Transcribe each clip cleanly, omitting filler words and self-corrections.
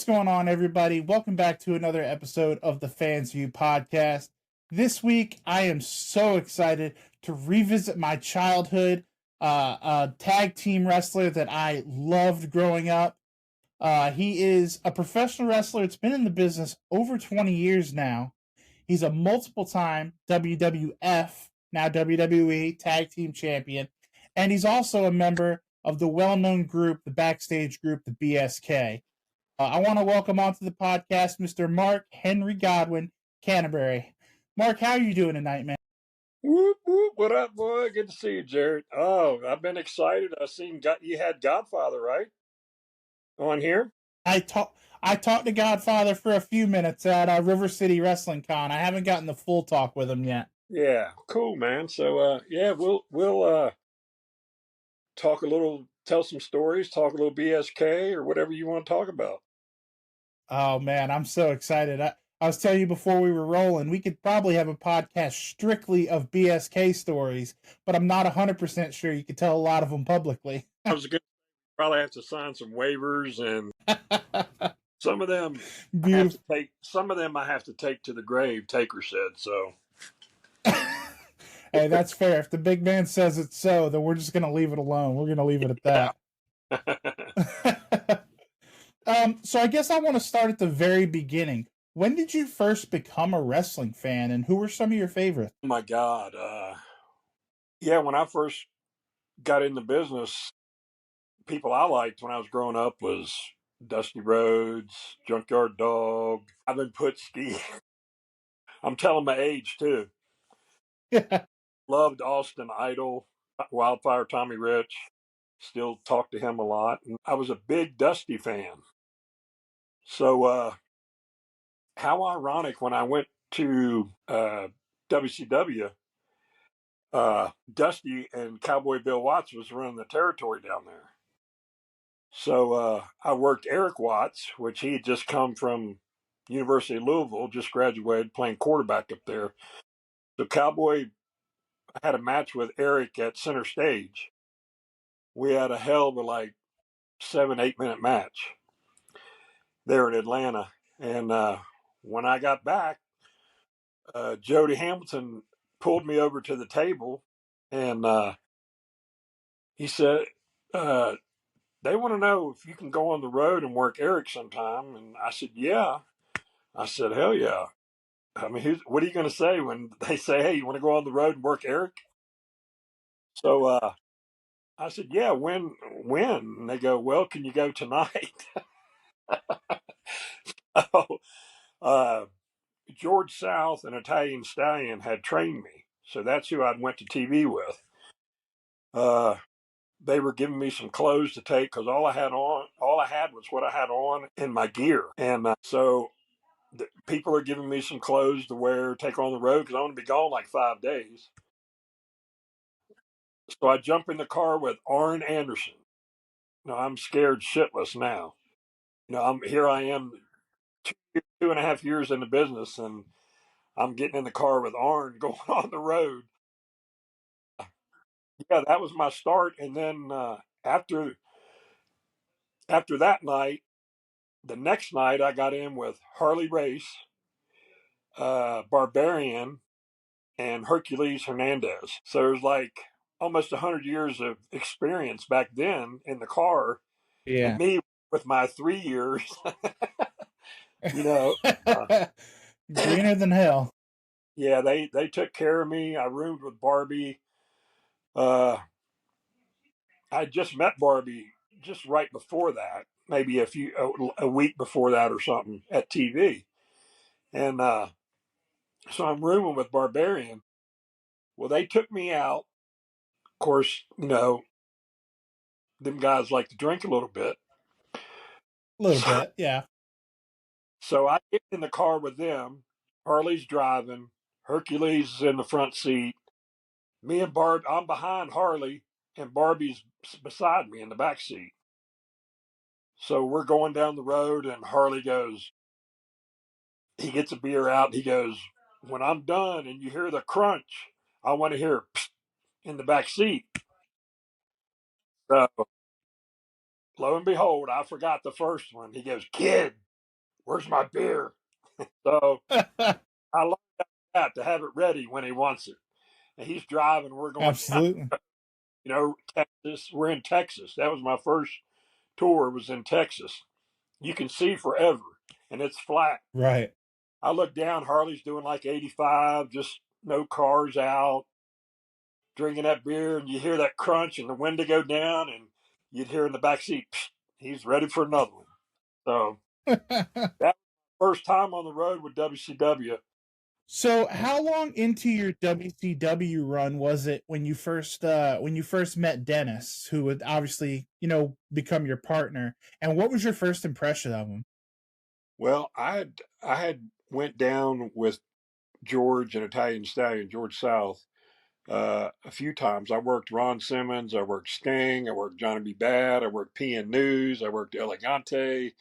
going on, everybody? Welcome back to another episode of the Fans View podcast. This week, I am so excited to revisit my childhood tag team wrestler that I loved growing up. He is a professional wrestler. It's been in the business over 20 years now. He's a multiple-time WWF, now WWE, tag team champion. And he's also a member of the well-known group, the backstage group, the BSK. I want to welcome onto the podcast Mr. Mark Henry Godwinn, Canterbury. Mark, how are you doing tonight, man? Whoop, whoop. What up, boy? Good to see you, Jared. Oh, I've been excited. I seen you had Godfather, right? On here? I talked to Godfather for a few minutes at River City Wrestling Con. I haven't gotten the full talk with him yet. Yeah, cool, man. So, we'll talk a little, tell some stories, talk a little BSK or whatever you want to talk about. Oh, man, I'm so excited. I was telling you before we were rolling, we could probably have a podcast strictly of BSK stories, but I'm not 100% sure you could tell a lot of them publicly. I was going to probably have to sign some waivers, and some of them I have to take to the grave, Taker said, so. Hey, that's fair. If the big man says it's so, then we're just going to leave it alone. We're going to leave it at that. So I guess I want to start at the very beginning. When did you first become a wrestling fan, and who were some of your favorites? Oh, my God. When I first got in the business, people I liked when I was growing up was Dusty Rhodes, Junkyard Dog, Ivan Putski. I'm telling my age, too. Loved Austin Idol, Wildfire Tommy Rich. Still talk to him a lot. And I was a big Dusty fan. So, how ironic when I went to WCW, Dusty and Cowboy Bill Watts was running the territory down there. So I worked Eric Watts, which he had just come from University of Louisville, just graduated playing quarterback up there. So Cowboy had a match with Eric at center stage. We had a hell of a 7-8 minute match there in Atlanta. And when I got back, Jody Hamilton pulled me over to the table and he said, they want to know if you can go on the road and work Eric sometime. And I said, yeah. I said, hell yeah. I mean, what are you going to say when they say, hey, you want to go on the road and work Eric? So I said, yeah, when? And they go, well, can you go tonight? George South, an Italian stallion, had trained me. So that's who I'd went to TV with. They were giving me some clothes to take because all I had was what I had on in my gear. And so people are giving me some clothes to wear, take on the road because I'm going to be gone 5 days. So I jump in the car with Arn Anderson. I'm scared shitless now. I am 2.5 years in the business, and I'm getting in the car with Arn going on the road. Yeah, that was my start. And then after that night, the next night I got in with Harley Race, Barbarian, and Hercules Hernandez. So there's almost 100 years of experience back then in the car. Yeah. And me with my 3 years, greener than hell. Yeah, they took care of me. I roomed with Barbie. I just met Barbie just right before that, maybe a week before that or something at TV. And so I'm rooming with Barbarian. Well, they took me out. Of course, them guys like to drink a little bit. A little bit, yeah. So I get in the car with them. Harley's driving. Hercules is in the front seat. Me and Barb, I'm behind Harley, and Barbie's beside me in the back seat. So we're going down the road, and Harley goes, he gets a beer out, and he goes, when I'm done and you hear the crunch, I want to hear psst in the back seat. So lo and behold, I forgot the first one. He goes, kid, Where's my beer? So I learned that to have it ready when he wants it. And he's driving. We're going down, Absolutely. Texas. We're in Texas. That was my first tour. Was in Texas. You can see forever, and it's flat. Right. I look down. Harley's doing like 85, just no cars out, drinking that beer, and you hear that crunch and the window go down, and you'd hear in the back seat, he's ready for another one. So that was my first time on the road with WCW. So, how long into your WCW run was it when you first met Dennis, who would obviously become your partner? And what was your first impression of him? Well, I had went down with George and Italian Stallion, George South, a few times. I worked Ron Simmons, I worked Sting, I worked Johnny B. Bad, I worked PN News, I worked Elegante.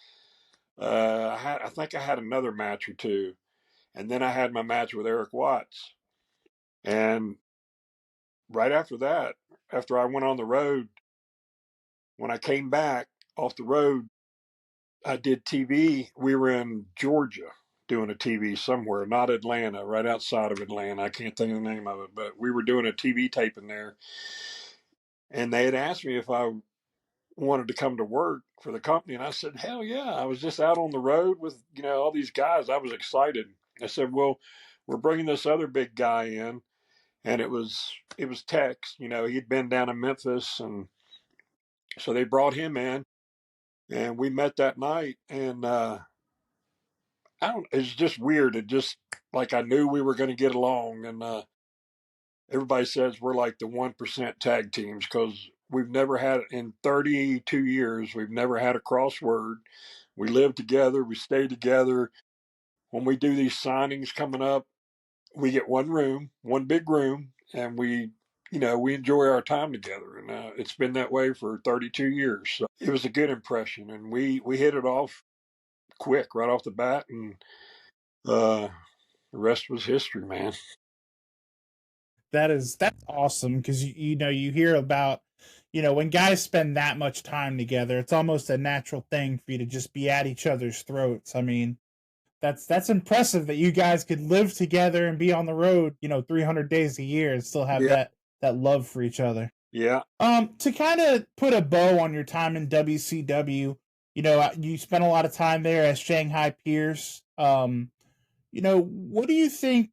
I think I had another match or two, and then I had my match with Eric Watts. And right after that, after I went on the road, when I came back off the road, I did TV. We were in Georgia doing a TV somewhere, not Atlanta, right outside of Atlanta. I can't think of the name of it, but we were doing a TV taping there. And they had asked me if I wanted to come to work for the company. And I said, hell yeah. I was just out on the road with, all these guys. I was excited. I said, well, we're bringing this other big guy in. And it was Tex, he'd been down in Memphis. And so they brought him in and we met that night. And, it's just weird. It just like I knew we were going to get along. And, everybody says we're like the 1% tag teams because we've never had, in 32 years, we've never had a crossword. We live together, we stay together. When we do these signings coming up, we get one room, one big room, and we enjoy our time together. And it's been that way for 32 years. So it was a good impression, and we hit it off quick right off the bat, and the rest was history, man. That's awesome because you hear about when guys spend that much time together, it's almost a natural thing for you to just be at each other's throats. I mean, that's impressive that you guys could live together and be on the road 300 days a year and still have Yeah, that love for each other. yeah. To kind of put a bow on your time in WCW, you spent a lot of time there as Shanghai Pierce. What do you think?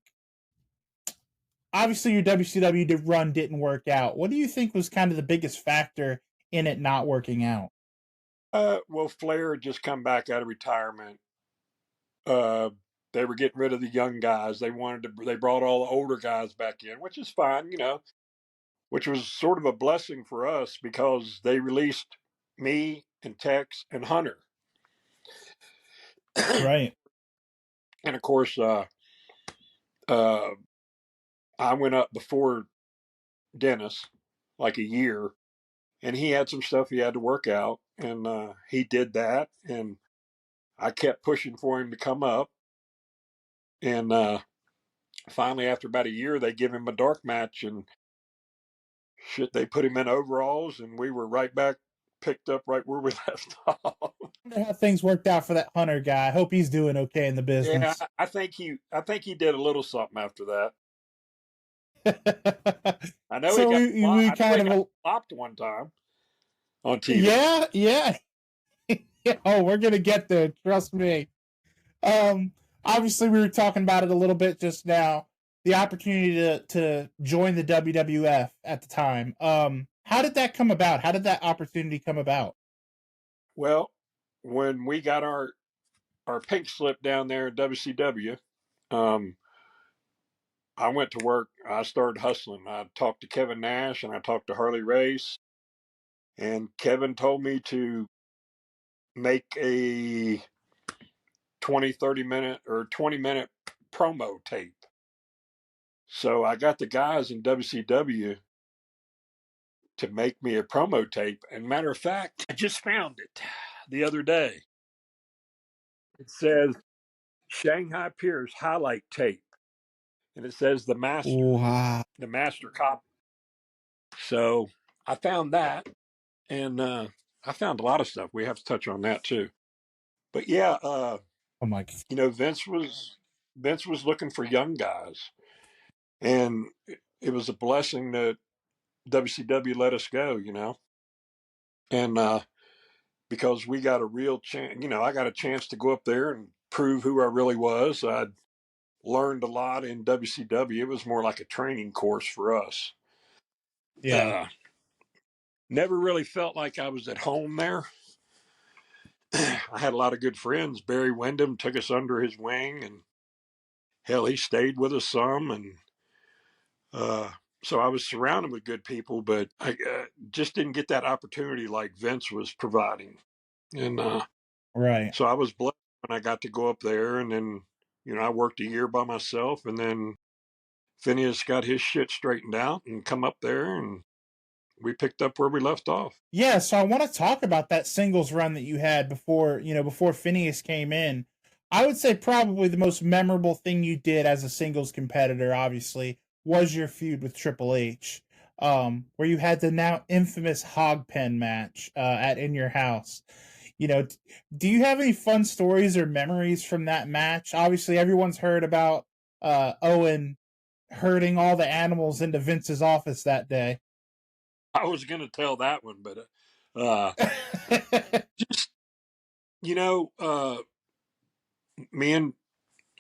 Obviously, your WCW run didn't work out. What do you think was kind of the biggest factor in it not working out? Well, Flair had just come back out of retirement. Uh, they were getting rid of the young guys. They brought all the older guys back in, which is fine, which was sort of a blessing for us because they released me and Tex and Hunter. Right. And of course, uh, I went up before Dennis, like a year, and he had some stuff he had to work out, and he did that, and I kept pushing for him to come up, and finally, after about a year, they give him a dark match, and shit, they put him in overalls, and we were right back, picked up right where we left off. Wonder how things worked out for that Hunter guy. I hope he's doing okay in the Yeah, business. I think he did a little something after that. I know he So got we I know he kind got of flopped one time on TV. yeah. Oh, we're gonna get there. Trust me. Um, Obviously, we were talking about it a little bit just now. The opportunity to join the WWF at the time. How did that come about? How did that opportunity come about? Well, when we got our pink slip down there at WCW, um, I went to work. I started hustling. I talked to Kevin Nash and I talked to Harley Race, and Kevin told me to make a 20, 30 minute or 20-minute promo tape. So I got the guys in WCW to make me a promo tape. And matter of fact, I just found it the other day. It says Shanghai Pierce highlight tape, and it says Wow. the master copy. So I found that, and I found a lot of stuff. We have to touch on that too. But yeah, Oh my. Vince was looking for young guys, and it was a blessing that WCW let us go. And because we got a real chance, I got a chance to go up there and prove who I really was. I'd learned a lot in WCW. It was more like a training course for us. Yeah. Uh, Never really felt like I was at home there. I had a lot of good friends. Barry Windham took us under his wing, and hell, he stayed with us some. And uh, so I was surrounded with good people, but I just didn't get that opportunity like Vince was providing. And Right. so I was blessed when I got to go up there, and then I worked a year by myself, and then Phineas got his shit straightened out and come up there, and we picked up where we left off. Yeah, so I want to talk about that singles run that you had before Phineas came in. I would say probably the most memorable thing you did as a singles competitor, obviously, was your feud with Triple H, where you had the now infamous hog pen match at In Your House. Do you have any fun stories or memories from that match? Obviously, everyone's heard about Owen herding all the animals into Vince's office that day. I was going to tell that one, but uh, just you know, uh, me and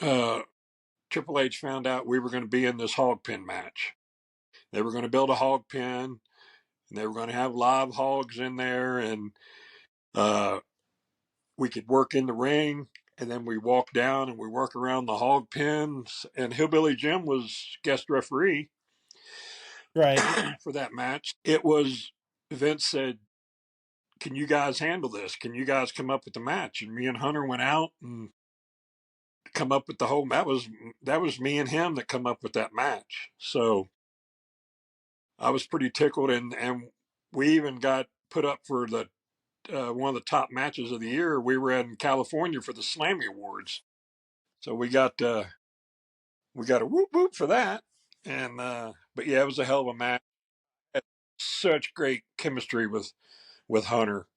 uh, Triple H found out we were going to be in this hog pen match. They were going to build a hog pen, and they were going to have live hogs in there, and uh, we could work in the ring, and then we walk down and we work around the hog pens. And Hillbilly Jim was guest referee Right. for that match. It was Vince said, "Can you guys handle this? Can you guys come up with the match?" And me and Hunter went out and come up with the whole. That was me and him that come up with that match. So I was pretty tickled, and we even got put up for the one of the top matches of the year. We were in California for the Slammy Awards, so we got a whoop whoop for that. And but yeah, it was a hell of a match. Had such great chemistry with Hunter.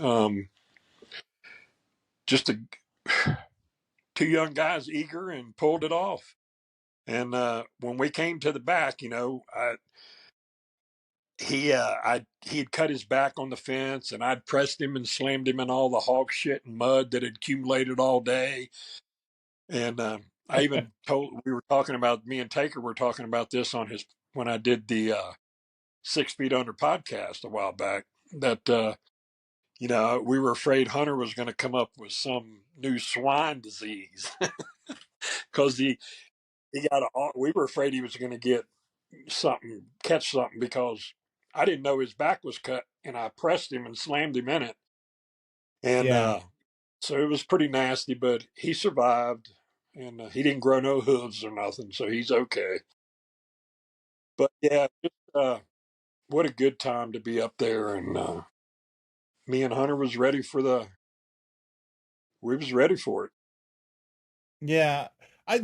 Um, just two young guys, eager, and pulled it off. And when we came to the back, he'd cut his back on the fence, and I'd pressed him and slammed him in all the hog shit and mud that had accumulated all day. And I even told we were talking about me and Taker were talking about this on his when I did the 6 Feet Under podcast a while back. That we were afraid Hunter was going to come up with some new swine disease because he got we were afraid he was going to get catch something because I didn't know his back was cut, and I pressed him and slammed him in it, and Yeah. so it was pretty nasty. But he survived, and he didn't grow no hooves or nothing, so he's okay. But yeah, just, what a good time to be up there, and me and Hunter we was ready for it. Yeah.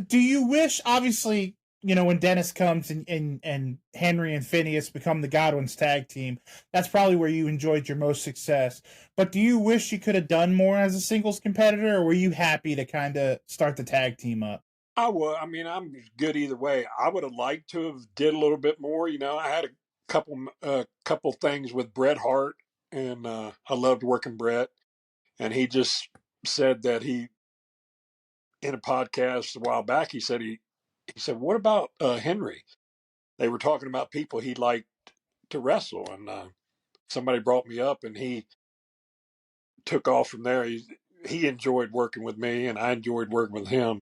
Do you wish, obviously, when Dennis comes and Henry and Phineas become the Godwinns tag team, that's probably where you enjoyed your most success. But do you wish you could have done more as a singles competitor, or were you happy to kind of start the tag team up? I would. I mean, I'm good either way. I would have liked to have did a little bit more. I had a couple things with Bret Hart, and I loved working Bret. And he just said that in a podcast a while back, he said, "What about Henry?" They were talking about people he'd like to wrestle, and somebody brought me up, and he took off from there. He enjoyed working with me, and I enjoyed working with him.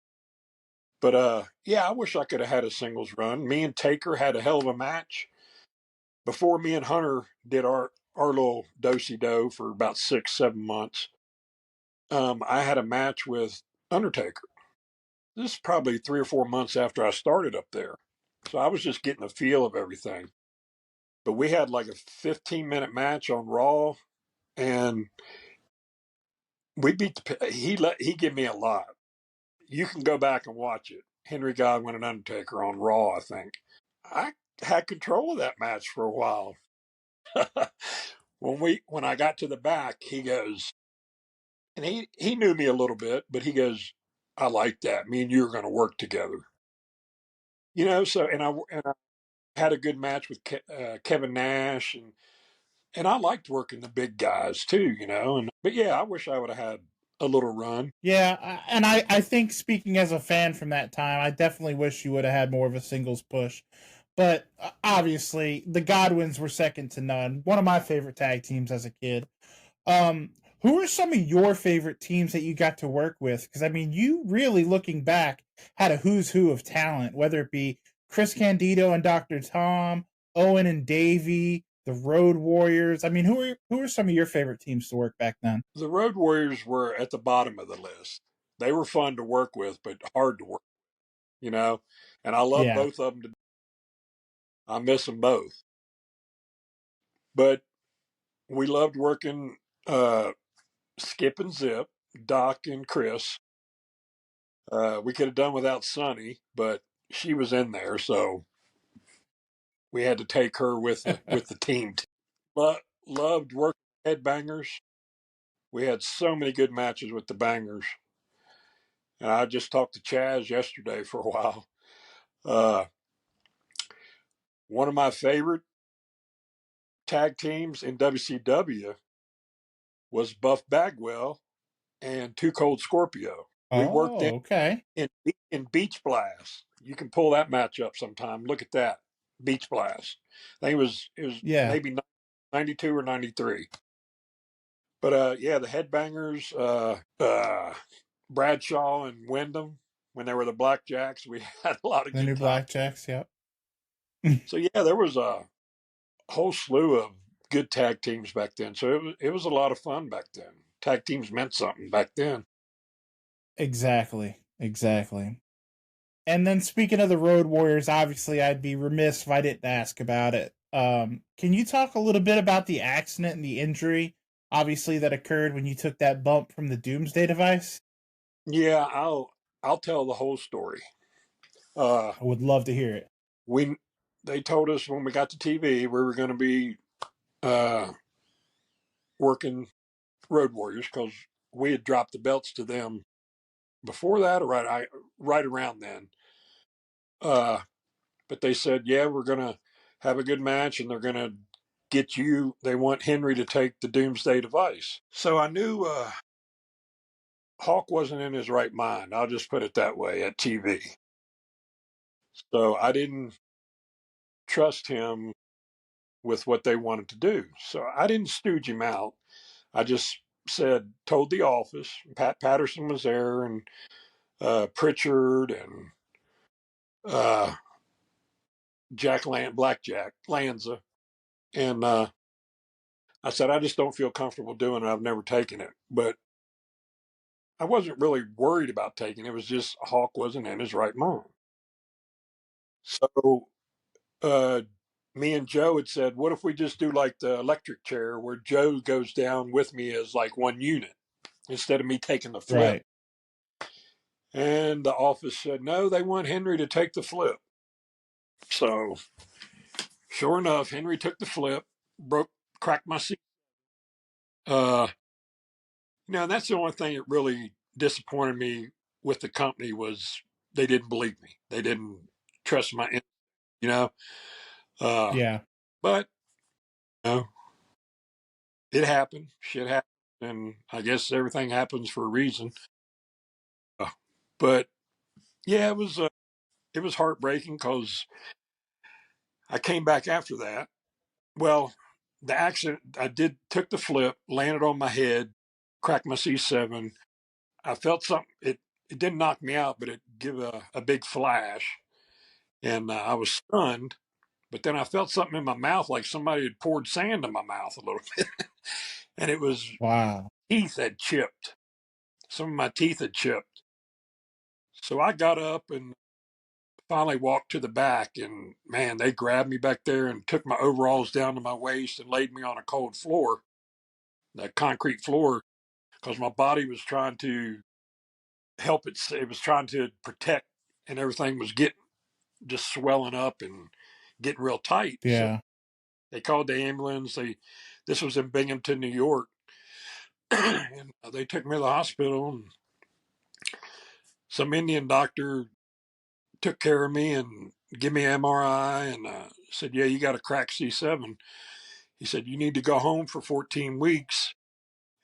But yeah, I wish I could have had a singles run. Me and Taker had a hell of a match before me and Hunter did our little do-si do for about 6-7 months. I had a match with Undertaker. This is probably 3 or 4 months after I started up there, so I was just getting a feel of everything. But we had like a 15-minute match on Raw, and we beat he gave me a lot. You can go back and watch it. Henry Godwinn and Undertaker on Raw, I think. I had control of that match for a while. When I got to the back, he goes, And he knew me a little bit, but he goes, "I like that. Me and you are going to work together." So and I had a good match with Kevin Nash, and I liked working the big guys too. But yeah, I wish I would have had a little run. Yeah, and I think speaking as a fan from that time, I definitely wish you would have had more of a singles push. But obviously, the Godwinns were second to none. One of my favorite tag teams as a kid. Um, who are some of your favorite teams that you got to work with? Because I mean, you really, looking back, had a who's who of talent, whether it be Chris Candido and Dr. Tom, Owen and Davey, the Road Warriors. I mean, who are some of your favorite teams to work back then? The Road Warriors were at the bottom of the list. They were fun to work with, but hard to work. You know, and I love Yeah, both of them. I miss them both, but we loved working Skip and Zip, Doc and Chris. We could have done without Sonny, but she was in there, so we had to take her with the team. But loved working headbangers. We had so many good matches with the bangers. And I just talked to Chaz yesterday for a while. Uh, one of my favorite tag teams in WCW was Buff Bagwell and Too Cold Scorpio. We worked oh, okay. in Beach Blast. You can pull that match up sometime. Look at that, Beach Blast. I think it was Yeah, maybe 92 or 93. But yeah, the Headbangers, Bradshaw and Wyndham, when they were the Blackjacks, we had a lot of the new good time. Blackjacks. Yep. So yeah, there was a whole slew of good tag teams back then. So it was a lot of fun back then. Tag teams meant something back then. Exactly. Exactly. And then speaking of the Road Warriors, obviously I'd be remiss if I didn't ask about it. Can you talk a little bit about the accident and the injury, obviously that occurred when you took that bump from the Doomsday device? Yeah, I'll tell the whole story. Uh, I would love to hear it. we they told us when we got to TV we were going to be uh, working Road Warriors because we had dropped the belts to them before that, or right around then. Uh, but they said, yeah, we're going to have a good match, and they're going to get you. They want Henry to take the Doomsday device. So I knew Hawk wasn't in his right mind. I'll just put it that way at TV. So I didn't trust him with what they wanted to do. So I didn't stooge him out. I just told the office. Pat Patterson was there, and Pritchard, and uh, Blackjack Lanza, and I said I just don't feel comfortable doing it. I've never taken it, but I wasn't really worried about taking it. It was just Hawk wasn't in his right mind. So uh, me and Joe had said, what if we just do like the electric chair where Joe goes down with me as like one unit instead of me taking the flip? Right. And the office said, no, they want Henry to take the flip. So sure enough, Henry took the flip, cracked my seat. Uh, that's the only thing that really disappointed me with the company was they didn't believe me. They didn't trust you know. Uh, Yeah. but you know, it happened. Shit happened, and I guess everything happens for a reason. Uh, but yeah, it was heartbreaking because I came back after that. Well, the accident I did took the flip, landed on my head, cracked my C7. I felt something. It didn't knock me out, but it gave a big flash, and I was stunned. But then I felt something in my mouth, like somebody had poured sand in my mouth a little bit, and it was Wow. teeth had chipped. Some of my teeth had chipped. So I got up and finally walked to the back, and man, they grabbed me back there and took my overalls down to my waist and laid me on a cold floor, that concrete floor, because my body was trying to help it. It was trying to protect, and everything was getting just swelling up and getting real tight. So Yeah. they called the ambulance. This was in Binghamton, New York. and they took me to the hospital, and some Indian doctor took care of me and give me an MRI and said, "Yeah, you got a cracked C7." He said, "You need to go home for 14 weeks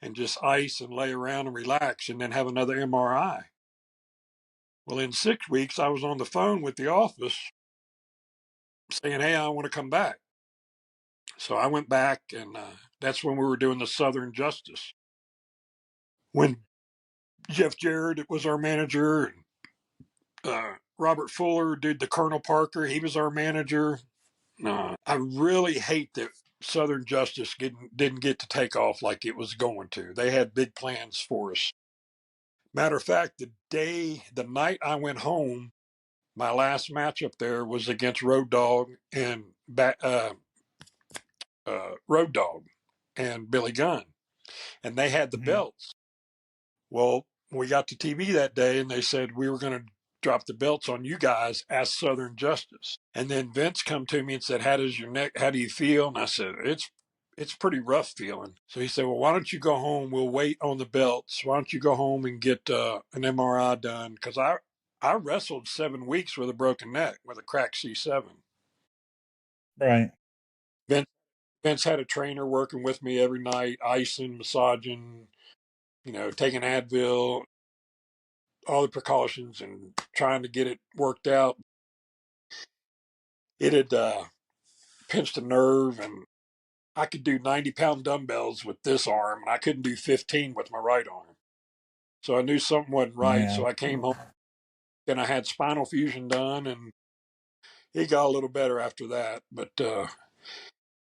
and just ice and lay around and relax, and then have another MRI." Well, in 6 weeks, I was on the phone with the office saying, "Hey, I want to come back." So I went back, and that's when we were doing the Southern Justice. When Jeff Jarrett was our manager, and Robert Fuller did the Colonel Parker, he was our manager. I really hate that Southern Justice didn't get to take off like it was going to. They had big plans for us. Matter of fact, the night I went home, my last match up there was against Road Dogg and Road Dogg and Billy Gunn, and they had the Mm-hmm. belts. Well, we got to TV that day, and they said we were going to drop the belts on you guys as Southern Justice. And then Vince come to me and said, "How does your neck? How do you feel?" And I said, "It's pretty rough feeling." So he said, "Well, why don't you go home? We'll wait on the belts. Why don't you go home and get an MRI done?" Because I wrestled 7 weeks with a broken neck with a cracked C7. Right. Vince, Vince had a trainer working with me every night, icing, massaging, taking Advil, all the precautions, and trying to get it worked out. It had pinched a nerve, and I could do 90-pound dumbbells with this arm, and I couldn't do 15 with my right arm. So I knew something wasn't right. Yeah. So I came home, and I had spinal fusion done, and it got a little better after that. But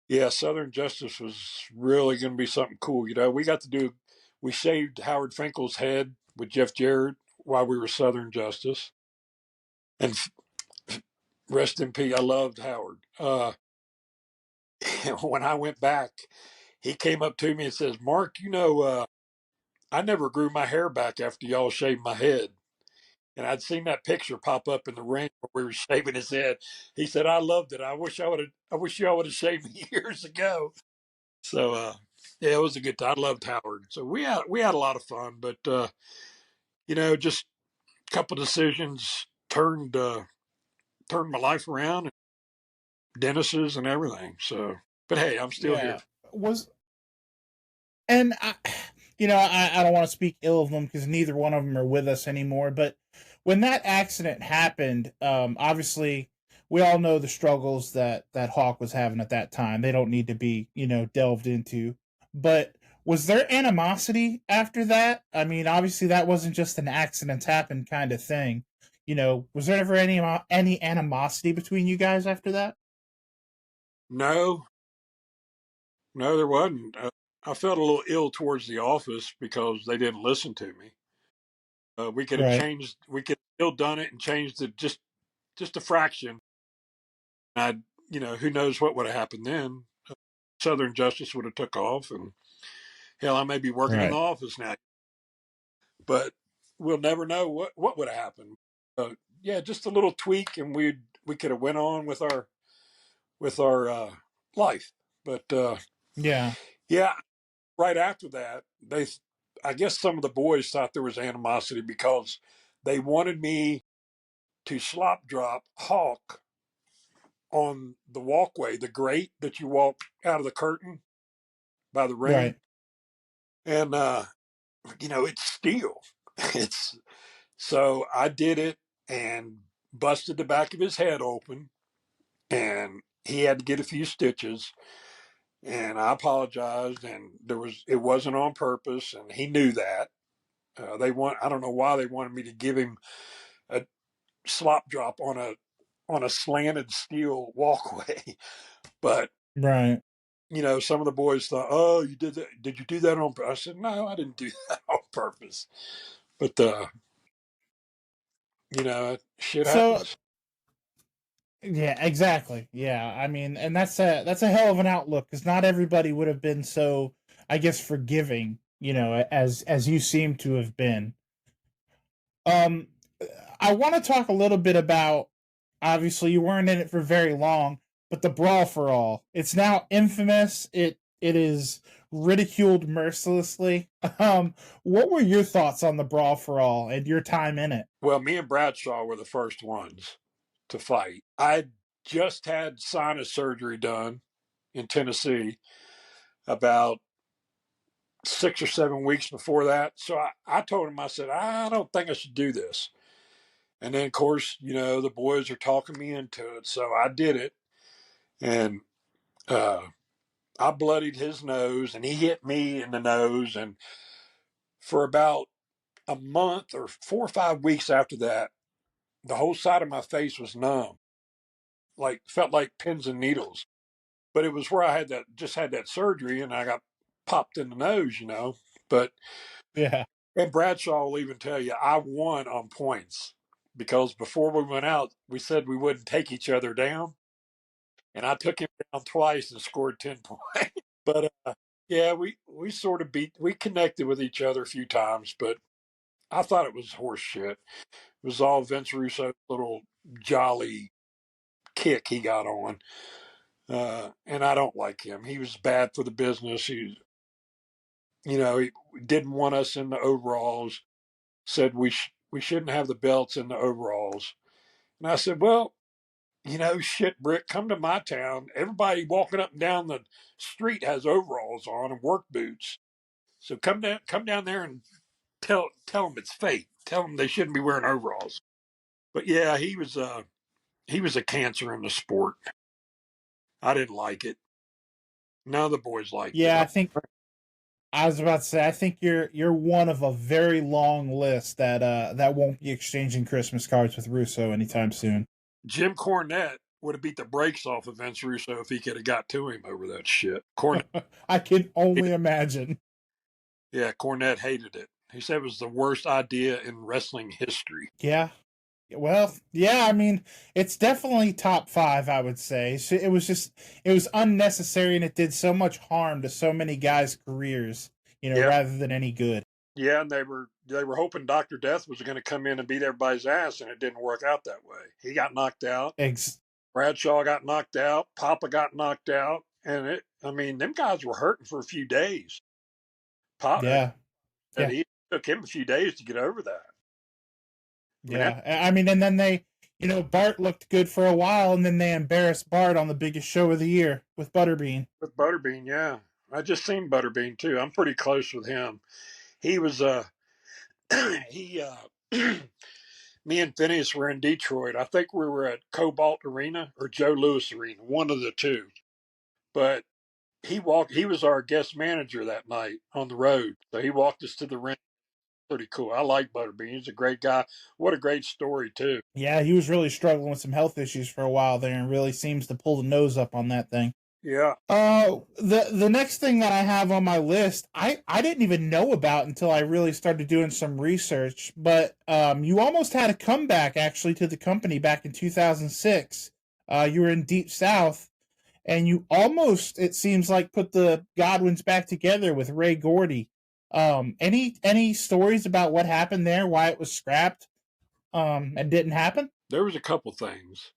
yeah, Southern Justice was really going to be something cool. We shaved Howard Finkel's head with Jeff Jarrett while we were Southern Justice. And rest in peace, I loved Howard. When I went back, he came up to me and says, "Mark, I never grew my hair back after y'all shaved my head." And I'd seen that picture pop up in the ring where we were shaving his head. He said, "I loved it. I wish y'all would have shaved me years ago." So yeah, it was a good time. I loved Howard. So we had a lot of fun, but just a couple decisions turned my life around, and Dennis's and everything. So, but hey, I'm still here. Yeah. Was and I don't want to speak ill of them because neither one of them are with us anymore. But when that accident happened, obviously we all know the struggles that Hawk was having at that time. They don't need to be delved into. But was there animosity after that? I mean, obviously that wasn't just an accidents happen kind of thing. Was there ever any animosity between you guys after that? No, no, there wasn't. I felt a little ill towards the office because they didn't listen to me. We could have Right. changed. We could have still done it and changed it just a fraction. I, who knows what would have happened then? Southern Justice would have took off, and hell, I may be working in the Right. office now. But we'll never know what would have happened. Yeah, just a little tweak, and we could have went on with our life. But Yeah. yeah, right after that, I guess some of the boys thought there was animosity because they wanted me to slop drop Hawk on the walkway, the grate that you walk out of the curtain by the ring, Right. and it's steel. It's So I did it and busted the back of his head open, and he had to get a few stitches. And I apologized, and it wasn't on purpose, and he knew that. I don't know why they wanted me to give him a slop drop on a slanted steel walkway, but Right. some of the boys thought, "Oh, you did that? Did you do that on purpose?" I said, "No, I didn't do that on purpose." But shit So happens. yeah, exactly. Yeah, I mean, and that's a hell of an outlook because not everybody would have been so, I guess, forgiving. As you seem to have been. Um, I want to talk a little bit about. Obviously, you weren't in it for very long, but the brawl for all. It's now infamous. it is ridiculed mercilessly. What were your thoughts on the Brawl for All and your time in it? Well, me and Bradshaw were the first ones to fight. I just had sinus surgery done in Tennessee about 6 or 7 weeks before that. So I told him, I said, I don't think I should do this. And then, of course, the boys are talking me into it. So I did it. And I bloodied his nose and he hit me in the nose. And for about a month or 4 or 5 weeks after that, the whole side of my face was numb, like felt like pins and needles. But it was where I had that surgery and I got popped in the nose. But Yeah. and Bradshaw will even tell you I won on points because before we went out, we said we wouldn't take each other down, and I took him down twice and scored 10 points. But yeah, we sort of we connected with each other a few times, but I thought it was horse shit. It was all Vince Russo's little jolly kick he got on, and I don't like him. He was bad for the business. He didn't want us in the overalls. Said we shouldn't have the belts in the overalls. And I said, well, shit, Brick, come to my town. Everybody walking up and down the street has overalls on and work boots. So come down there and tell them it's fake. Tell them they shouldn't be wearing overalls. But yeah, he was a cancer in the sport. I didn't like it. None of the boys liked it. Yeah, I was about to say, I think you're one of a very long list that won't be exchanging Christmas cards with Russo anytime soon. Jim Cornette would have beat the brakes off of Vince Russo if he could have got to him over that shit. Cornette, I can only imagine. yeah, Cornette hated it. He said it was the worst idea in wrestling history. Yeah. Well, yeah, I mean, it's definitely top 5, I would say. So it was unnecessary and it did so much harm to so many guys' careers, Yeah. rather than any good. Yeah, and they were hoping Dr. Death was going to come in and beat everybody's ass, and it didn't work out that way. He got knocked out. Bradshaw got knocked out. Papa got knocked out, and them guys were hurting for a few days. Yeah. It took him a few days to get over that. I mean, and then they, Bart looked good for a while, and then they embarrassed Bart on the biggest show of the year with Butterbean. With Butterbean, yeah. I just seen Butterbean, too. I'm pretty close with him. He was, me and Phineas were in Detroit. I think we were at Cobalt Arena or Joe Louis Arena, one of the two. But he was our guest manager that night on the road. So he walked us to the ring. Pretty cool. I like Butterbean. He's a great guy. What a great story, too. Yeah, he was really struggling with some health issues for a while there and really seems to pull the nose up on that thing. Yeah. The next thing that I have on my list, I didn't even know about until I really started doing some research, but you almost had a comeback actually to the company back in 2006. You were in Deep South, and you almost, it seems like, put the Godwinns back together with Ray Gordy. Any stories about what happened there, why it was scrapped, and didn't happen? There was a couple things.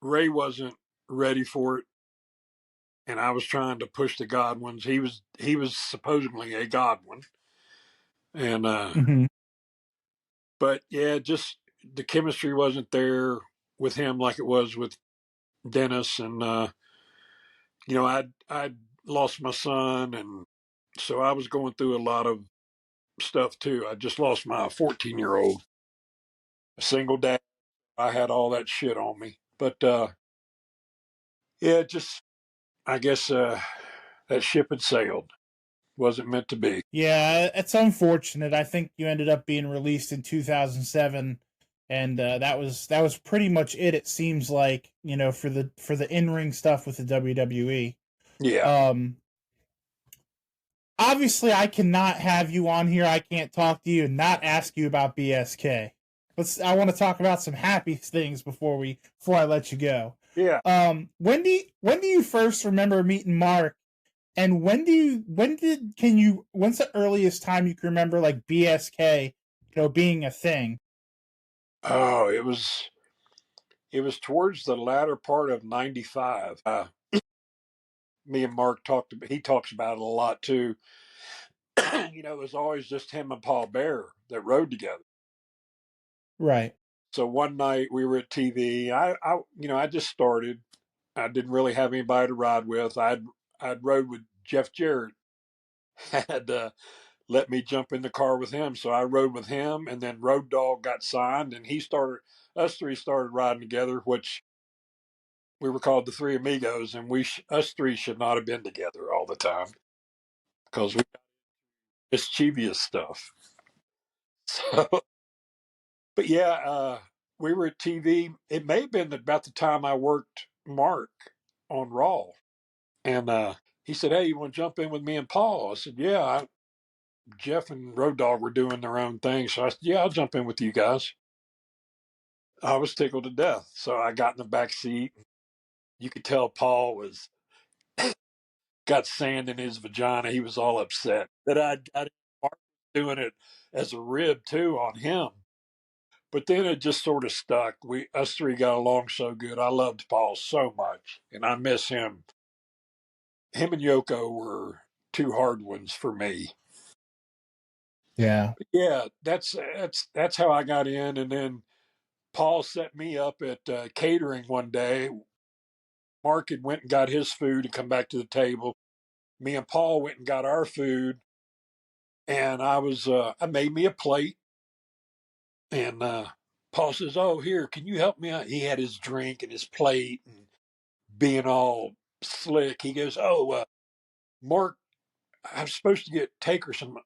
Ray wasn't ready for it, and I was trying to push the Godwinns. He was supposedly a Godwinn, and but yeah, just the chemistry wasn't there with him like it was with Dennis, and I'd lost my son, and so I was going through a lot of stuff too. I just lost my 14-year-old, a single dad. I had all that shit on me, but yeah, just I guess that ship had sailed. Wasn't meant to be. Yeah, it's unfortunate. I think you ended up being released in 2007, and that was pretty much it. It seems like, for the in-ring stuff with the WWE. Yeah. Obviously, I cannot have you on here. I can't talk to you and not ask you about BSK. I want to talk about some happy things before I let you go. Yeah. When do you first remember meeting Mark? And when's the earliest time you can remember like BSK, being a thing? Oh, it was towards the latter part of '95. me and Mark he talks about it a lot too. It was always just him and Paul Bear that rode together. Right. So one night we were at TV. I just started. I didn't really have anybody to ride with. I'd rode with Jeff Jarrett. Had let me jump in the car with him, so I rode with him. And then Road Dogg got signed, and us three started riding together, which we were called the Three Amigos, and us three should not have been together all the time because we mischievous stuff. So, but yeah, we were at TV. It may have been about the time I worked Mark on Raw, and he said, "Hey, you want to jump in with me and Paul?" I said, "Yeah." Jeff and Road Dogg were doing their own thing, so I said, "Yeah, I'll jump in with you guys." I was tickled to death, so I got in the back seat. You could tell Paul was got sand in his vagina. He was all upset that I Mark was doing it as a rib too on him. But then it just sort of stuck. Us three got along so good. I loved Paul so much, and I miss him. Him and Yoko were two hard ones for me. Yeah. But yeah, that's how I got in. And then Paul set me up at catering one day. Mark had went and got his food and come back to the table. Me and Paul went and got our food, and I made me a plate. And Paul says, "Oh, here, can you help me out?" He had his drink and his plate, and being all slick, he goes, "Oh, Mark, I'm supposed to get Taker some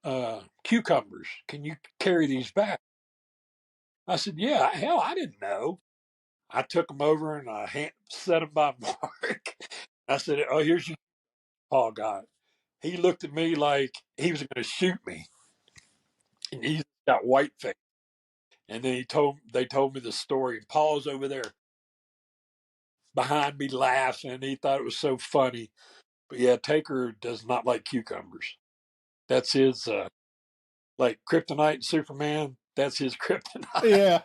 cucumbers. Can you carry these back?" I said, "Yeah, hell, I didn't know." I took them over and I set them by Mark. I said, "Oh, here's your Paul got." He looked at me like he was going to shoot me, and he got white face. And then they told me the story. And Paul's over there behind me laughing. He thought it was so funny. But yeah, Taker does not like cucumbers. That's his like Kryptonite and Superman. That's his kryptonite. Yeah.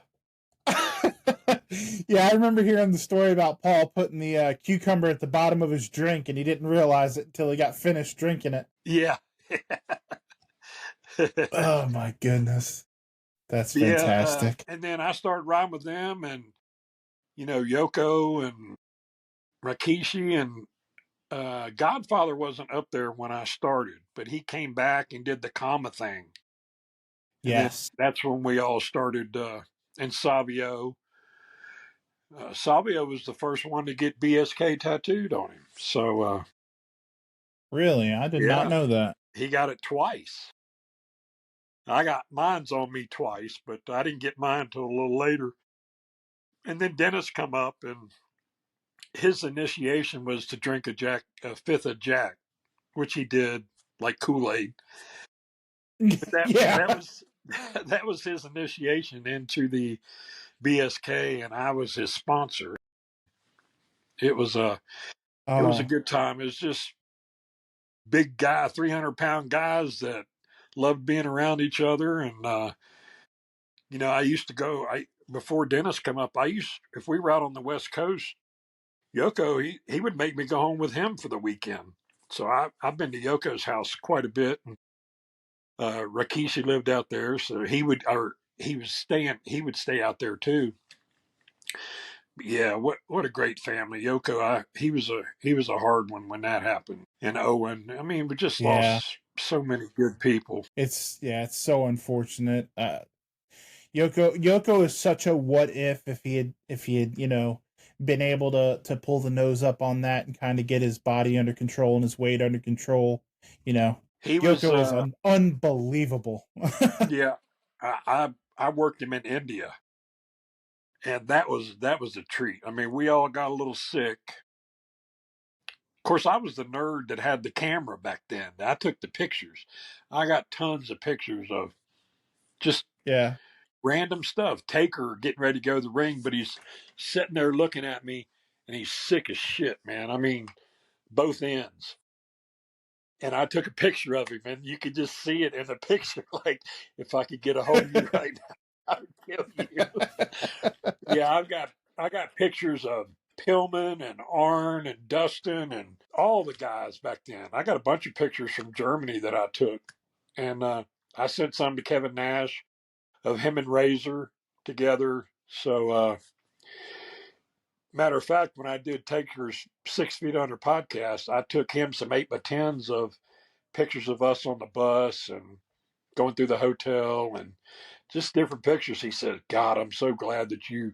Yeah, I remember hearing the story about Paul putting the cucumber at the bottom of his drink, and he didn't realize it until he got finished drinking it. Yeah. Oh my goodness, that's Yeah. fantastic. And then I started riding with them, and Yoko and Rikishi and Godfather wasn't up there when I started, but he came back and did the comma thing. And then Yes. that's when we all started, and Savio. Savio was the first one to get BSK tattooed on him. So, Really, I did not yeah, know that. he got it twice. I got mine's on me twice, but I didn't get mine until a little later. And then Dennis come up, and his initiation was to drink a fifth of Jack, which he did like Kool-Aid. But that Yeah. was that was his initiation into the BSK, and I was his sponsor. It was a Oh, good time. It was just big guy, 300-pound guys that loved being around each other. And I used to go. I Before Dennis come up, if we were out on the West Coast, Yoko he would make me go home with him for the weekend. So I've been to Yoko's house quite a bit. And Rikishi lived out there, so he would stay out there too. Yeah, what a great family. Yoko, he was a hard one when that happened. And Owen, I mean, we just yeah. lost so many good people. It's so unfortunate. Yoko is such a what if he had been able to pull the nose up on that and kind of get his body under control and his weight under control. You know, He was, Yoko is unbelievable. yeah, I worked him in India, and that was a treat. I mean, we all got a little sick. Of course, I was the nerd that had the camera back then. I took the pictures. I got tons of pictures of just Yeah. random stuff. Taker getting ready to go to the ring, but he's sitting there looking at me, and he's sick as shit, man. I mean, both ends. And I took a picture of him, and you could just see it in the picture. Like, if I could get a hold of you right now, I would kill you. Yeah, I got pictures of Pillman and Arn and Dustin and all the guys back then. I got a bunch of pictures from Germany that I took. And I sent some to Kevin Nash of him and Razor together. So, matter of fact, when I did Taker's 6 Feet Under podcast, I took him some 8x10s of pictures of us on the bus and going through the hotel and just different pictures. He said, God, I'm so glad that you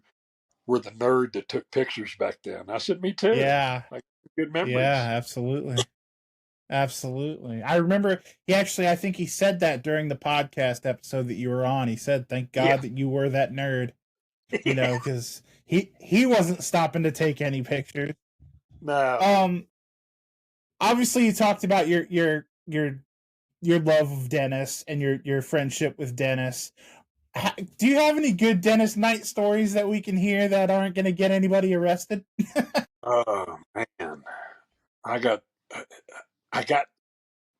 were the nerd that took pictures back then. I said, me too. Yeah. Like, good memories. Yeah, absolutely. Absolutely. I remember I think he said that during the podcast episode that you were on. He said, thank God that you were that nerd, you know, because he wasn't stopping to take any pictures. No. Obviously you talked about your love of Dennis and your friendship with Dennis. Do you have any good Dennis Knight stories that we can hear that aren't going to get anybody arrested? Oh man, I got.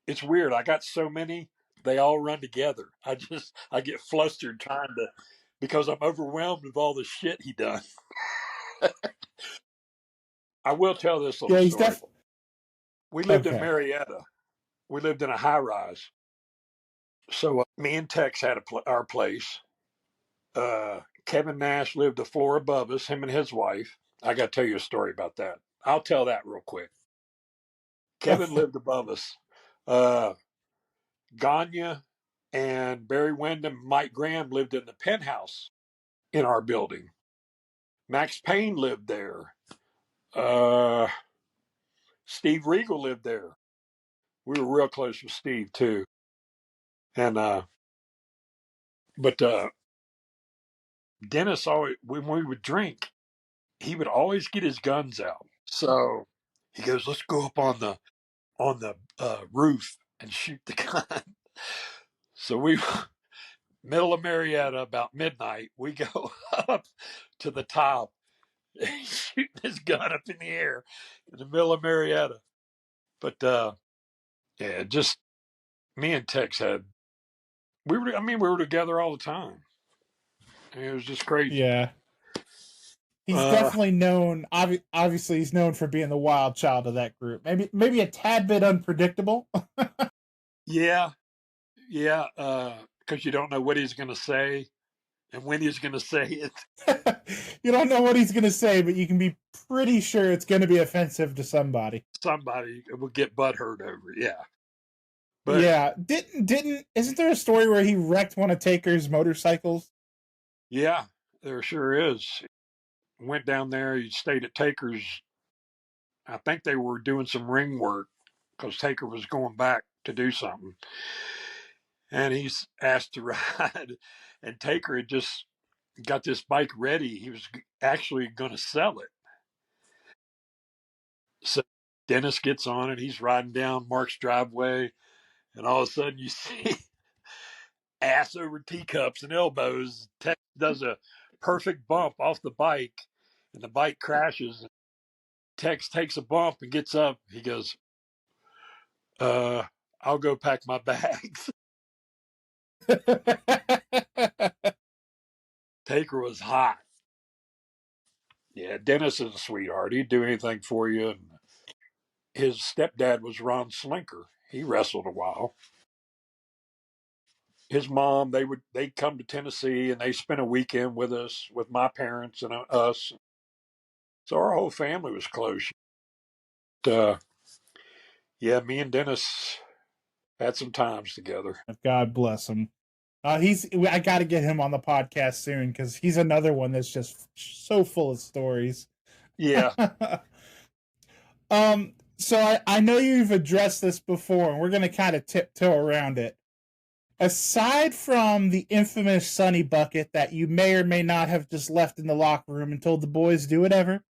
It's weird. I got so many. They all run together. I get flustered trying to, because I'm overwhelmed with all the shit he done. I will tell this little story. We lived in Marietta. We lived in a high rise. So me and Tex had our place. Kevin Nash lived a floor above us, him and his wife. I got to tell you a story about that. I'll tell that real quick. Kevin lived above us. Ganya and Barry Windham, Mike Graham lived in the penthouse in our building. Max Payne lived there. Steve Regal lived there. We were real close with Steve too. And but Dennis always, when we would drink, he would always get his guns out. So he goes, "Let's go up on the roof and shoot the gun." So we, middle of Marietta, about midnight, we go up to the top, shooting his gun up in the air in the middle of Marietta. But yeah, just me and Tex we were together all the time. It was just crazy. Yeah. He's definitely known. Obviously, he's known for being the wild child of that group. Maybe a tad bit unpredictable. Yeah, because you don't know what he's going to say and when he's going to say it. You don't know what he's going to say, but you can be pretty sure it's going to be offensive to somebody. Somebody will get butthurt over it. Yeah. But yeah, isn't there a story where he wrecked one of Taker's motorcycles? Yeah, there sure is. Went down there. He stayed at Taker's. I think they were doing some ring work because Taker was going back to do something. And he's asked to ride. And Taker had just got this bike ready. He was actually going to sell it. So Dennis gets on it. He's riding down Mark's driveway. And all of a sudden you see ass over teacups and elbows. Tex does a perfect bump off the bike. And the bike crashes. Tex takes a bump and gets up. He goes, I'll go pack my bags. Taker was hot. Yeah, Dennis is a sweetheart. He'd do anything for you. And his stepdad was Ron Slinker. He wrestled a while. His mom, they'd come to Tennessee and they spent a weekend with us, with my parents and us. So our whole family was close. Yeah, me and Dennis had some times together. God bless him. I got to get him on the podcast soon because he's another one that's just so full of stories. Yeah. So I know you've addressed this before, and we're going to kind of tiptoe around it. Aside from the infamous Sunny bucket that you may or may not have just left in the locker room and told the boys do whatever,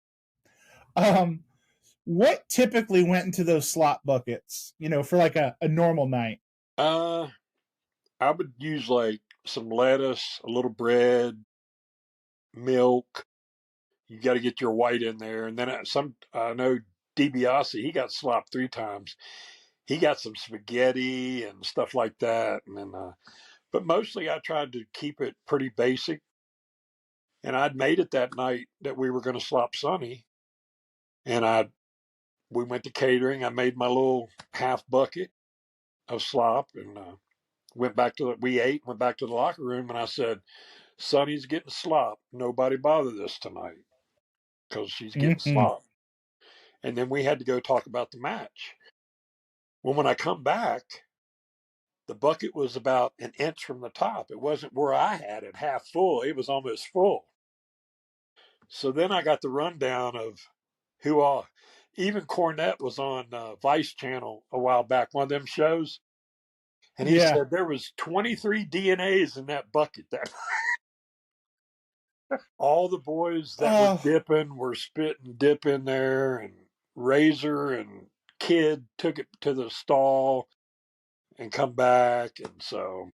what typically went into those slot buckets? For like a normal night. I would use like some lettuce, a little bread, milk. You got to get your white in there, and then I know DiBiase, he got slopped 3 times. He got some spaghetti and stuff like that, and then but mostly I tried to keep it pretty basic. And I'd made it that night that we were going to slop Sonny, And we went to catering. I made my little half bucket of slop, and we ate, went back to the locker room, and I said, Sonny's getting slop. Nobody bother this tonight because she's getting Mm-hmm. slop. And then we had to go talk about the match. Well, when I come back, the bucket was about an inch from the top. It wasn't where I had it half full. It was almost full. So then I got the rundown of who all, even Cornette was on Vice Channel a while back, one of them shows. And he Yeah. said there was 23 DNAs in that bucket. That all the boys that were Oh dipping were spitting dip in there, and Razor and Kid took it to the stall and come back. And so,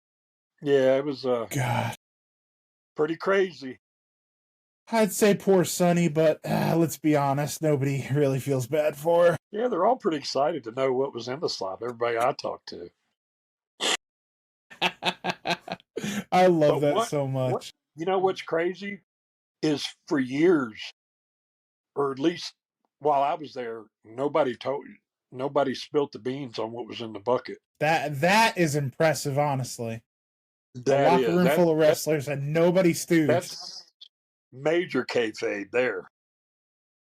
yeah, it was God. pretty crazy. I'd say poor Sonny, but let's be honest, nobody really feels bad for her. Yeah, they're all pretty excited to know what was in the slop. Everybody I talked to. I love But that what so what much. you know what's crazy is for years, or at least while I was there, nobody spilt the beans on what was in the bucket. That is impressive, honestly. A That locker is room that full of that wrestlers and nobody stooged. that's major kayfabe there.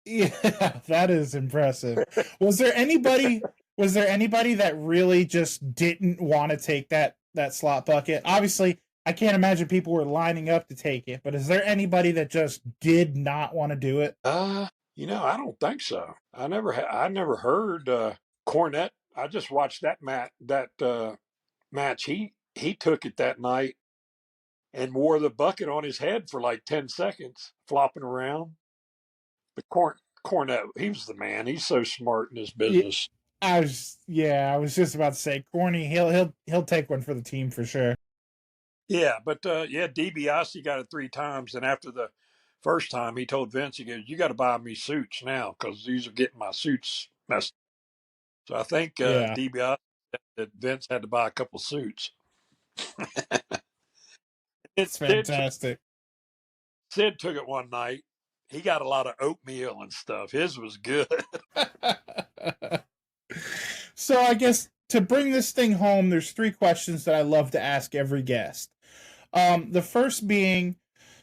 Yeah, that is impressive. Was there anybody was there anybody that really just didn't want to take that slot bucket? Obviously, I can't imagine people were lining up to take it, but is there anybody that just did not want to do it? I don't think so. I never heard Cornette. I just watched that match. He took it that night and wore the bucket on his head for like 10 seconds, flopping around. But Cornette, he was the man. He's so smart in his Yeah, business. I was just about to say Corny, he'll take one for the team for sure. Yeah, but yeah, DiBiase got it 3 times, and after the first time, he told Vince, he goes, "You got to buy me suits now because these are getting my suits messed." So I think Yeah, DiBiase said that Vince had to buy a couple suits. And it's fantastic. Sid took it one night. He got a lot of oatmeal and stuff. His was good. So I guess to bring this thing home, there's 3 questions that I love to ask every guest. The first being,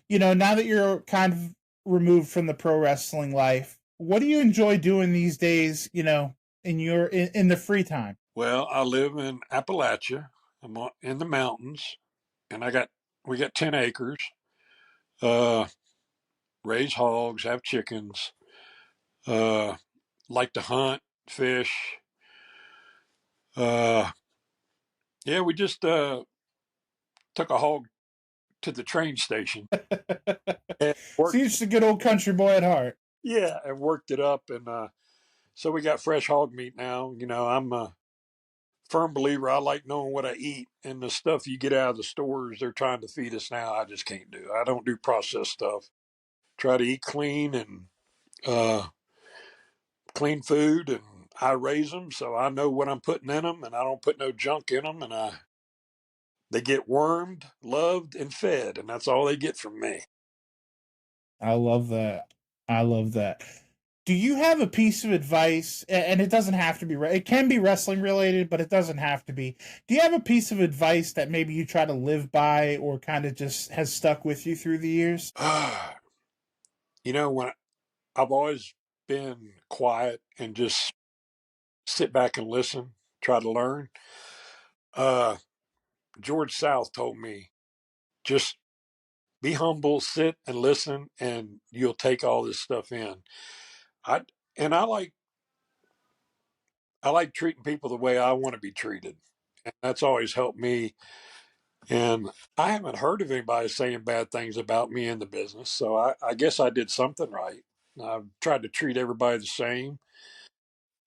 now that you're kind of removed from the pro wrestling life, what do you enjoy doing these days? In the free time. Well, I live in Appalachia. In the mountains, and we got 10 acres. Uh, Raise hogs, have chickens. Uh, like to hunt, fish. Uh, yeah, we just took a hog to the train station and So you're worked. just a good old country boy at heart. Yeah, and worked it up, and so we got fresh hog meat now. I'm a firm believer. I like knowing what I eat, and the stuff you get out of the stores they're trying to feed us now, I just can't do. I don't do processed stuff. Try to eat clean and uh, clean food, and I raise them, so I know what I'm putting in them, and I don't put no junk in them, and they get wormed, loved, and fed, and that's all they get from me. I love that. I love that. Do you have a piece of advice? And it doesn't have to be. It can be wrestling related, but it doesn't have to be. Do you have a piece of advice that maybe you try to live by, or kind of just has stuck with you through the years? When I've always been quiet and just sit back and listen, try to learn. Uh, George South told me just be humble, sit and listen, and you'll take all this stuff in. I and I like treating people the way I want to be treated, and that's always helped me. And I haven't heard of anybody saying bad things about me in the business, so I guess I did something right. I've tried to treat everybody the same,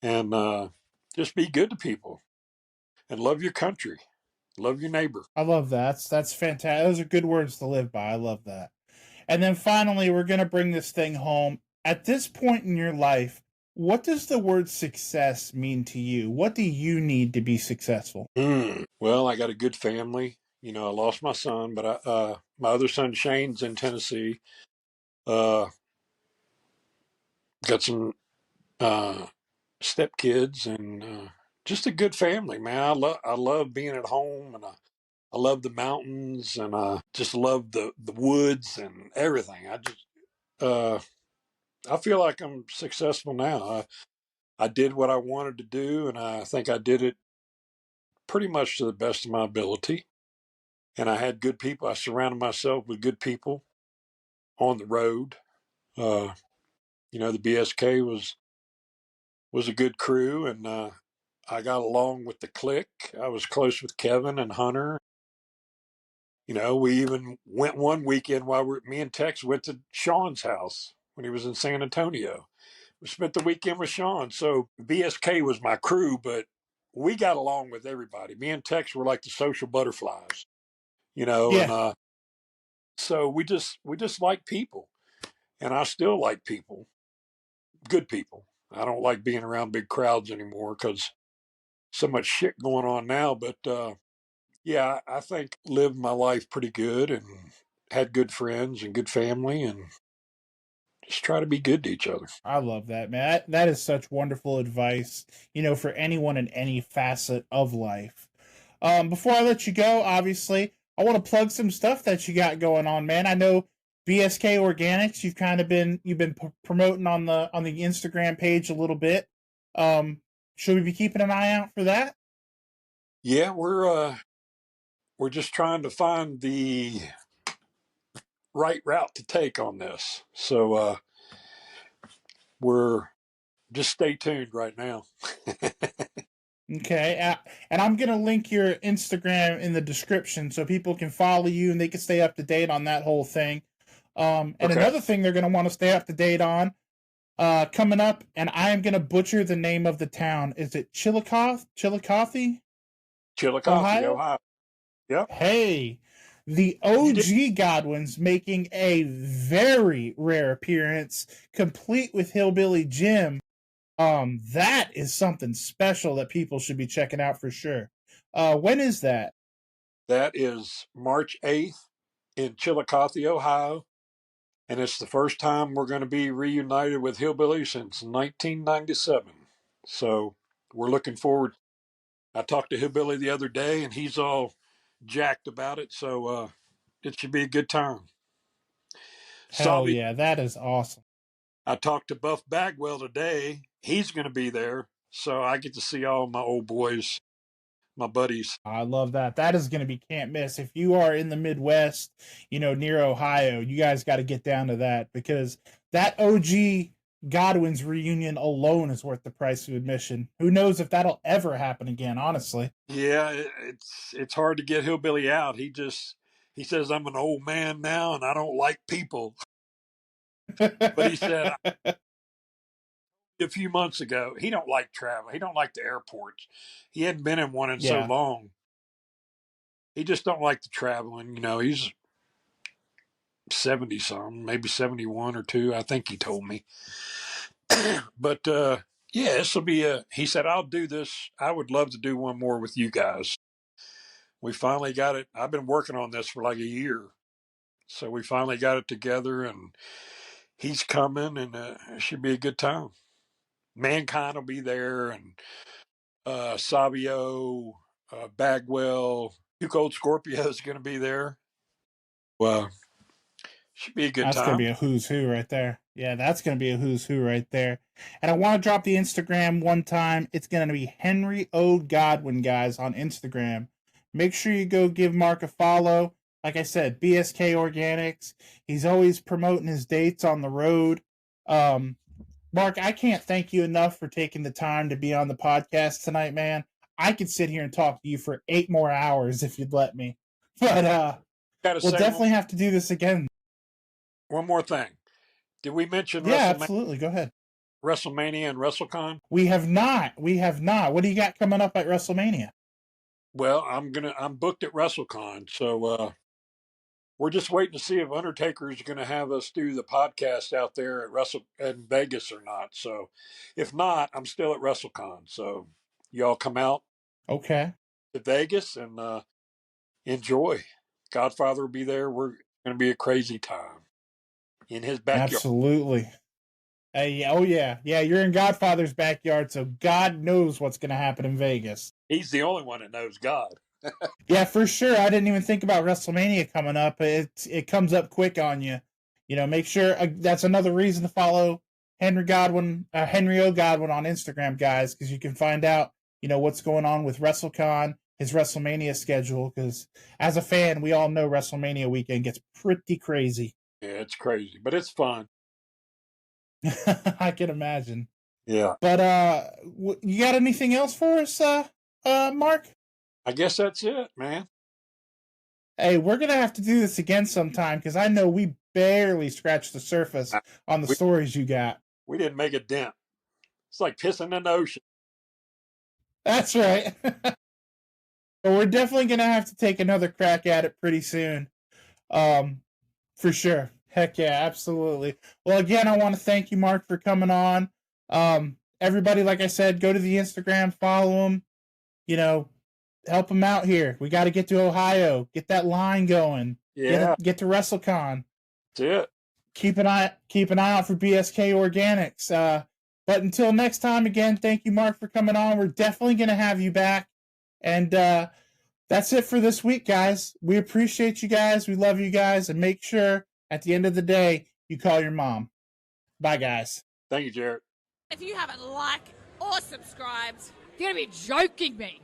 and just be good to people, and love your country, love your neighbor. I love that. That's fantastic. Those are good words to live by. I love that. And then finally, we're going to bring this thing home. At this point in your life, what does the word success mean to you? What do you need to be successful? Well, I got a good family. I lost my son, but my other son Shane's in Tennessee. Uh, got some stepkids, and just a good family, man. I love being at home, and I love the mountains, and I just love the woods and everything. Uh, I feel like I'm successful now. I did what I wanted to do, and I think I did it pretty much to the best of my ability. And I had good people. I surrounded myself with good people on the road. Uh, the BSK was a good crew, and I got along with the clique. I was close with Kevin and Hunter. We even went one weekend me and Tex went to Sean's house when he was in San Antonio. We spent the weekend with Sean. So BSK was my crew, but we got along with everybody. Me and Tex were like the social butterflies, and Yeah, so we just like people, and I still like people, good people. I don't like being around big crowds anymore because so much shit going on now. But yeah, I think lived my life pretty good and had good friends and good family, and just try to be good to each other. I love that, man. That is such wonderful advice, for anyone in any facet of life. Before I let you go, obviously, I want to plug some stuff that you got going on, man. I know BSK Organics. You've been promoting on the Instagram page a little bit. Should we be keeping an eye out for that? Yeah, we're just trying to find the right route to take on this. So we're just stay tuned right now. Okay, and I'm gonna link your Instagram in the description so people can follow you and they can stay up to date on that whole thing. And Okay. another thing they're gonna want to stay up to date on, coming up, and I am gonna butcher the name of the town. Is it Chillicothe, Chillicothe, Ohio? Ohio. Yep. Hey, the You did. OG Godwinns making a very rare appearance, complete with Hillbilly Jim. That is something special that people should be checking out for sure. When is that? That is March 8th in Chillicothe, Ohio. And it's the first time we're going to be reunited with Hillbilly since 1997. So we're looking forward. I talked to Hillbilly the other day, and he's all jacked about it. So it should be a good time. Hell Sabi, yeah, that is awesome. I talked to Buff Bagwell today. He's going to be there. So I get to see all my old boys, my buddies. I love that. That is going to be can't miss. If you are in the Midwest, near Ohio, you guys got to get down to that because that OG Godwin's reunion alone is worth the price of admission. Who knows if that'll ever happen again, honestly. Yeah, it's hard to get Hillbilly out. He says I'm an old man now and I don't like people. But he said a few months ago he don't like travel. He don't like the airports. He hadn't been in one in so Yeah, long. He just don't like the traveling. He's 70 something, maybe 71 or 2. I think he told me. But yeah, this will be he said, I'll do this. I would love to do one more with you guys. We finally got it. I've been working on this for like a year. So we finally got it together, and he's coming, and it should be a good time. Mankind will be there, and Savio, Bagwell, Two Cold Scorpio is going to be there. Well, should be a good that's going to time. be a who's who right there. Yeah, that's going to be a who's who right there. And I want to drop the Instagram one time. It's going to be Henry O. Godwinn, guys, on Instagram. Make sure you go give Mark a follow. Like I said, BSK Organics. He's always promoting his dates on the road. Um, Mark, I can't thank you enough for taking the time to be on the podcast tonight, man. I could sit here and talk to you for 8 more hours if you'd let me. But Got to we'll say definitely have to do this again. one more thing. Did we mention Yeah, absolutely. Go ahead. WrestleMania and WrestleCon? We have not. We have not. What do you got coming up at WrestleMania? Well, I'm booked at WrestleCon, so we're just waiting to see if Undertaker is going to have us do the podcast out there at in Vegas or not. So, if not, I'm still at WrestleCon. So, y'all come out Okay. to Vegas and enjoy. Godfather will be there. We're going to be a crazy time in his backyard. Absolutely. Yeah, oh yeah, you're in Godfather's backyard, so God knows what's going to happen in Vegas. He's the only one that knows God. Yeah, for sure. I didn't even think about WrestleMania coming up. It comes up quick on you. Make sure that's another reason to follow Henry Godwinn, Henry O. Godwinn on Instagram, guys, because you can find out what's going on with WrestleCon, his WrestleMania schedule. Because as a fan, we all know WrestleMania weekend gets pretty crazy. Yeah, it's crazy, but it's fun. I can imagine. Yeah. But you got anything else for us, Mark? I guess that's it, man. Hey, we're going to have to do this again sometime because I know we barely scratched the surface on the stories you got. We didn't make a dent. It's like pissing in the ocean. That's right. But we're definitely going to have to take another crack at it pretty soon. For sure. Heck yeah, absolutely. Well, again, I want to thank you, Mark, for coming on. Everybody, like I said, go to the Instagram, follow him, help him out here. We got to get to Ohio, get that line going. Yeah. Get to WrestleCon. That's it. Keep an eye out for BSK Organics. But until next time, again, thank you, Mark, for coming on. We're definitely going to have you back. And that's it for this week, guys. We appreciate you guys. We love you guys. And make sure at the end of the day, you call your mom. Bye, guys. Thank you, Jared. If you haven't liked or subscribed, you're going to be joking me.